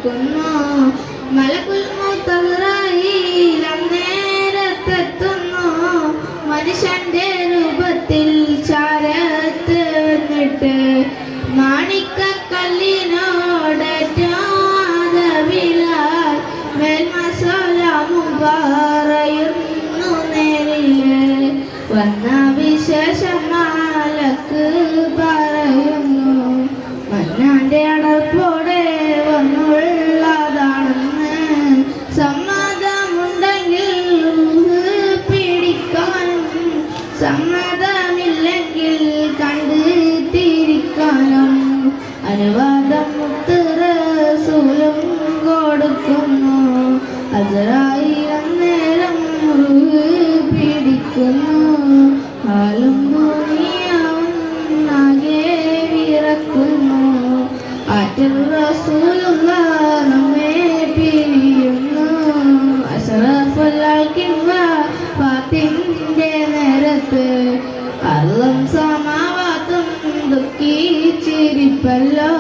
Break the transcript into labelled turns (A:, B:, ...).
A: കൊടുക്കുന്നു. മലക്കുൽ മൗത്ത് അസ്റായീൽ നേരത്തെത്തുന്നു. മനുഷ്യന്റെ രൂപത്തിൽ ചാരത്ത് വന്നിട്ട് മാണിക്കക്കല്ലിനോടേറ്റാതവിലാൽ മേൽമസലാമും പറയുന്നു. നേരില് വന്ന വിശേഷം മലക്ക് പറയുന്നു. മന്നാന്റെ അടർപ്പോടെ വന്നുള്ളതാണെന്ന് സമ്മതമുണ്ടെങ്കിൽ പിടിക്കാനും സമ്മതമില്ലെങ്കിൽ കണ്ട് തിരിക്കാനും അനുവാദം മുത്ത് റസൂലും കൊടുക്കുന്നു. അസ്റായീൽ അന്നേരം പിടിക്കുന്നു. ഹാലും ദുനിയാവും ആകെ വിറക്കുന്നു. ആറ്റൽ റസൂലുള്ളാഹ് നമ്മെ പിരിയുന്നു. അഷ്റഫുൽ ഖൽഖ് ഫാത്തിന്റെ നേരത്ത് അർളും സമാവാത്തും ദുഃഖിച്ചിരിപ്പല്ലോ.